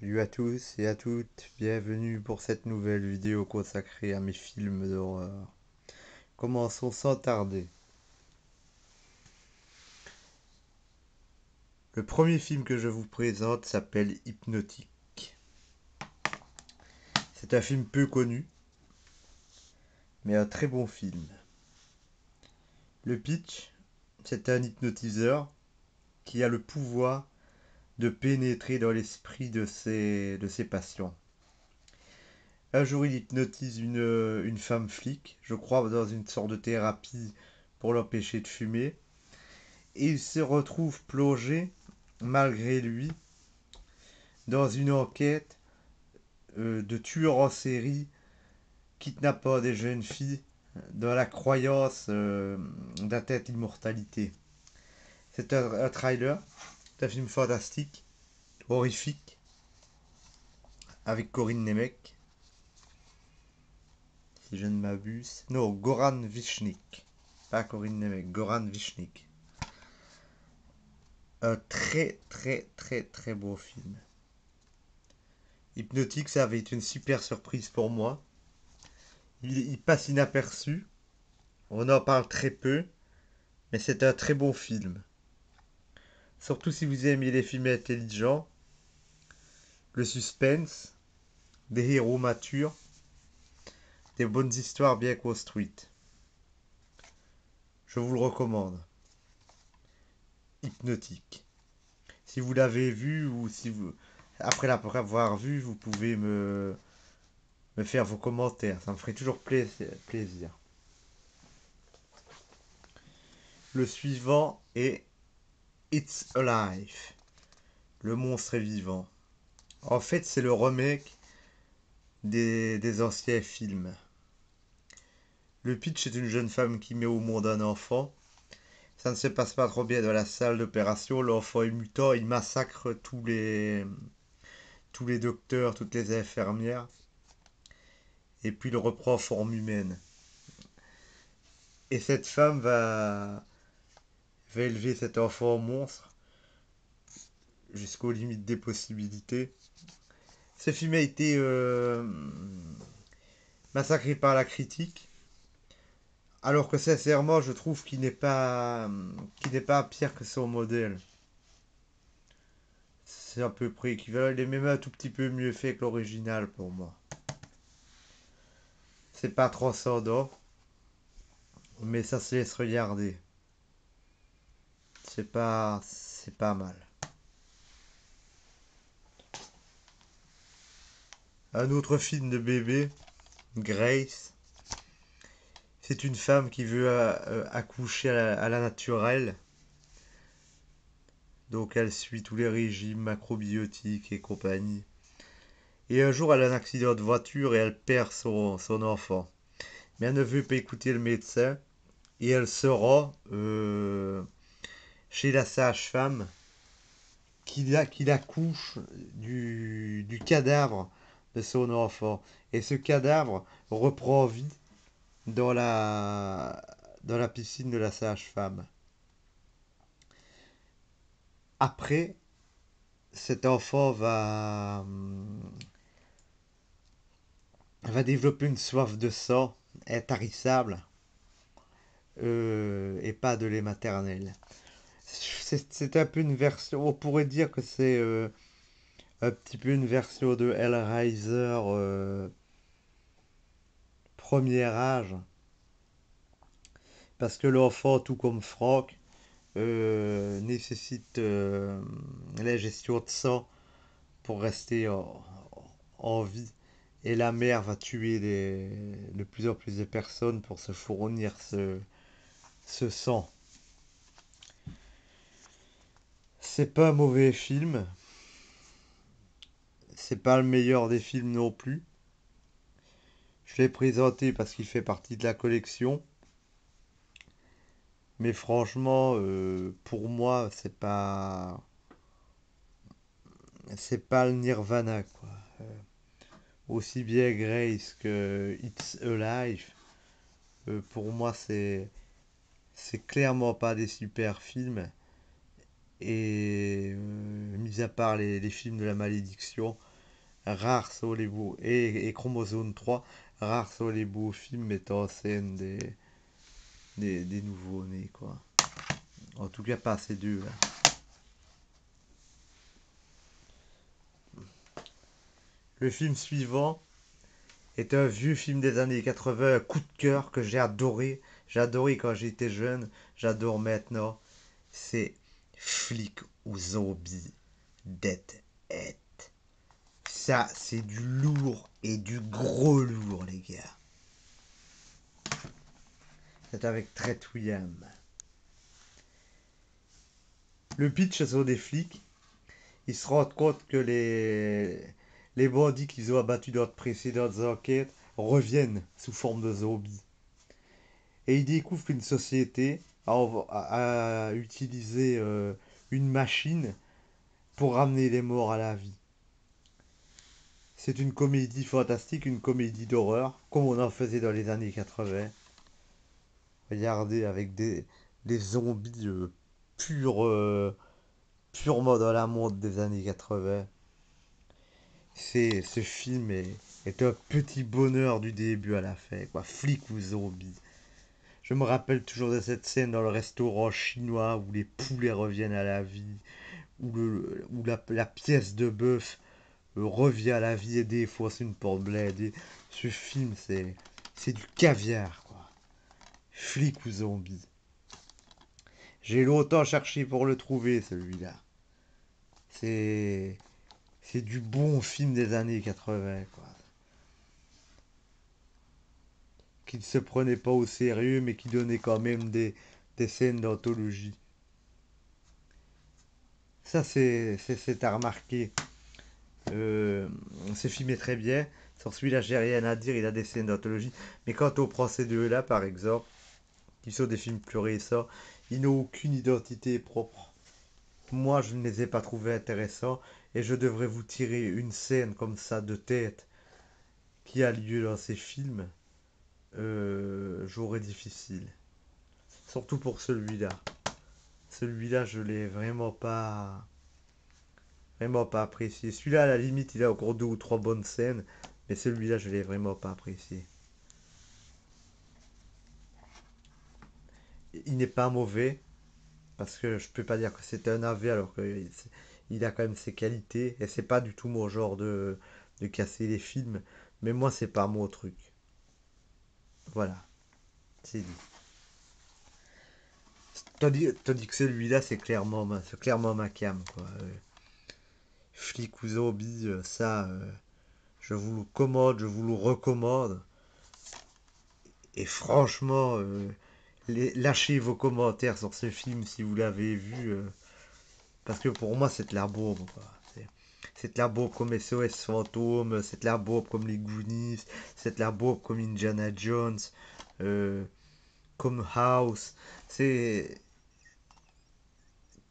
Salut à tous et à toutes, bienvenue pour cette nouvelle vidéo consacrée à mes films d'horreur. Commençons sans tarder. Le premier film que je vous présente s'appelle Hypnotique. C'est un film peu connu, mais un très bon film. Le pitch, c'est un hypnotiseur qui a le pouvoir de pénétrer dans l'esprit de ses patients. Un jour, il hypnotise une femme flic, je crois dans une sorte de thérapie pour l'empêcher de fumer. Et il se retrouve plongé, malgré lui, dans une enquête de tueurs en série kidnappant des jeunes filles dans la croyance d'atteindre l'immortalité. C'est un trailer, c'est un film fantastique, horrifique, avec Corinne Nemec, si je ne m'abuse. Non, Goran Vishnik. Pas Corinne Nemec, Goran Vishnik. Un très très très très beau film. Hypnotique, ça avait été une super surprise pour moi. Il passe inaperçu, on en parle très peu, mais c'est un très bon film. Surtout si vous aimez les films intelligents, le suspense, des héros matures, des bonnes histoires bien construites. Je vous le recommande. Hypnotique. Si vous l'avez vu ou si vous après l'avoir vu, vous pouvez me faire vos commentaires. Ça me ferait toujours plaisir. Le suivant est It's Alive. Le monstre est vivant. En fait, c'est le remake des anciens films. Le pitch est une jeune femme qui met au monde un enfant. Ça ne se passe pas trop bien dans la salle d'opération. L'enfant est mutant, il massacre tous les docteurs, toutes les infirmières. Et puis il reprend forme humaine. Et cette femme va élever cet enfant en monstre jusqu'aux limites des possibilités. Ce film a été massacré par la critique. Alors que sincèrement, je trouve qu'il n'est pas pire que son modèle. C'est à peu près équivalent. Il est même un tout petit peu mieux fait que l'original pour moi. C'est pas transcendant, mais ça se laisse regarder. C'est pas mal. Un autre film de bébé, Grace. C'est une femme qui veut accoucher à la naturelle. Donc elle suit tous les régimes macrobiotiques et compagnie. Et un jour, elle a un accident de voiture et elle perd son enfant. Mais elle ne veut pas écouter le médecin. Et elle se rend chez la sage-femme qui l'accouche du cadavre de son enfant. Et ce cadavre reprend vie dans la piscine de la sage-femme. Après, cet enfant va développer une soif de sang intarissable et pas de lait maternel. C'est un peu une version, on pourrait dire que c'est un petit peu une version de Hellraiser premier âge, parce que l'enfant, tout comme Franck, nécessite l'ingestion de sang pour rester en vie. Et la mère va tuer de plus en plus de personnes pour se fournir ce sang. C'est pas un mauvais film, c'est pas le meilleur des films non plus. Je l'ai présenté parce qu'il fait partie de la collection. Mais franchement, pour moi, c'est pas le Nirvana, quoi. Aussi bien Grace que It's Alive, pour moi, c'est clairement pas des super films. Et mis à part les films de la malédiction, rares sont les beaux, et Chromosome 3, rares sont les beaux films mettant en scène des nouveaux-nés, quoi. En tout cas, pas ces deux, là. Le film suivant est un vieux film des années 80, un coup de cœur que j'ai adoré. J'ai adoré quand j'étais jeune, j'adore maintenant. C'est Flic ou Zombie Dead Head. Ça, c'est du lourd et du gros lourd, les gars. C'est avec Tret William. Le pitch sur des flics, ils se rendent compte que les bandits qu'ils ont abattus dans de précédentes enquêtes reviennent sous forme de zombies. Et ils découvrent qu'une société a utilisé une machine pour ramener les morts à la vie. C'est une comédie fantastique, une comédie d'horreur, comme on en faisait dans les années 80. Regardez, avec des zombies purs, purement dans la mode des années 80. Ce film est un petit bonheur du début à la fin, quoi. Flic ou zombie. Je me rappelle toujours de cette scène dans le restaurant chinois où les poulets reviennent à la vie, où la pièce de bœuf revient à la vie et défonce une porte blindée. Ce film, c'est du caviar, quoi. Flic ou zombie. J'ai longtemps cherché pour le trouver, celui-là. C'est, c'est du bon film des années 80, quoi. Qui ne se prenait pas au sérieux, mais qui donnait quand même des scènes d'anthologie. Ça, c'est à remarquer. Euh, Ce film est très bien. Sur celui-là, j'ai rien à dire, il a des scènes d'anthologie. Mais quand on prend ces deux-là, par exemple, qui sont des films plus récents, ils n'ont aucune identité propre. Moi, je ne les ai pas trouvés intéressants. Et je devrais vous tirer une scène comme ça de tête qui a lieu dans ces films. J'aurais difficile. Surtout pour celui-là. Celui-là, je l'ai vraiment pas apprécié. Celui-là, à la limite, il a encore deux ou trois bonnes scènes, mais celui-là, je l'ai vraiment pas apprécié. Il n'est pas mauvais, parce que je peux pas dire que c'est un AV alors qu'il a quand même ses qualités, et c'est pas du tout mon genre de casser les films, mais moi, c'est pas mon truc. Voilà, c'est dit. Tandis que celui-là, c'est clairement ma cam, quoi. Flic ou zombie, ça, je vous le commande, je vous le recommande. Et franchement, lâchez vos commentaires sur ce film si vous l'avez vu. Parce que pour moi, c'est de la bombe, quoi. C'est de la bombe comme SOS Fantôme, c'est de la bombe comme les Goonies, c'est de la bombe comme Indiana Jones, euh, comme House, c'est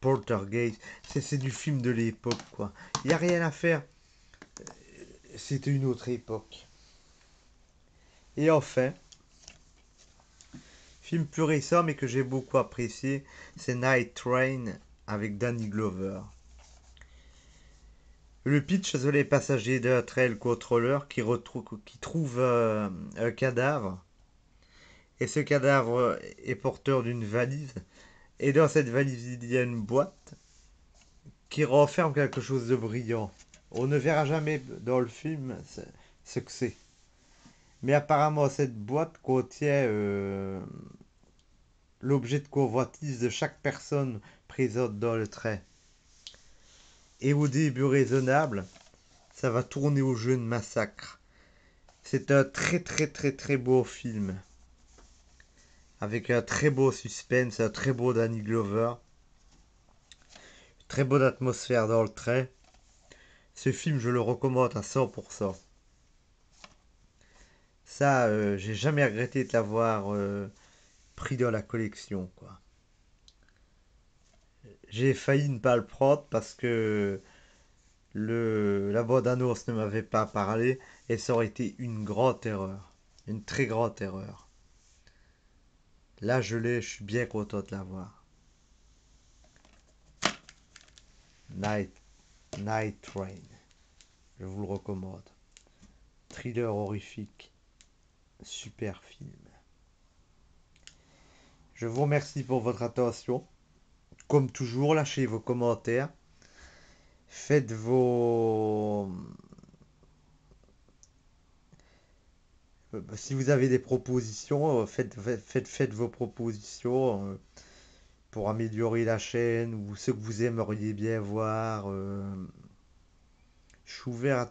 Poltergeist, c'est du film de l'époque, quoi. Il n'y a rien à faire. C'était une autre époque. Et enfin, film plus récent mais que j'ai beaucoup apprécié, c'est Night Train avec Danny Glover. Le pitch, c'est les passagers d'un trail contrôleur qui trouvent un cadavre. Et ce cadavre est porteur d'une valise. Et dans cette valise, il y a une boîte qui renferme quelque chose de brillant. On ne verra jamais dans le film ce que c'est. Mais apparemment, cette boîte contient l'objet de convoitise de chaque personne présente dans le train. Et au début raisonnable, ça va tourner au jeu de massacre. C'est un très très très très beau film. Avec un très beau suspense, un très beau Danny Glover. Très bonne atmosphère dans le train. Ce film, je le recommande à 100%. Ça, j'ai jamais regretté de l'avoir pris dans la collection, quoi. J'ai failli ne pas le prendre parce que la bande-annonce ne m'avait pas parlé et ça aurait été une grande erreur. Une très grande erreur. Là, je suis bien content de l'avoir. Night, Night Train. Je vous le recommande. Thriller horrifique. Super film. Je vous remercie pour votre attention. Comme toujours, lâchez vos commentaires. Faites vos... Si vous avez des propositions, faites vos propositions pour améliorer la chaîne ou ce que vous aimeriez bien voir. Je suis ouvert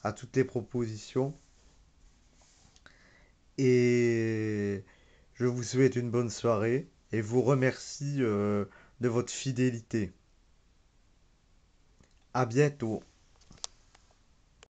à toutes les propositions et je vous souhaite une bonne soirée et vous remercie de votre fidélité. À bientôt.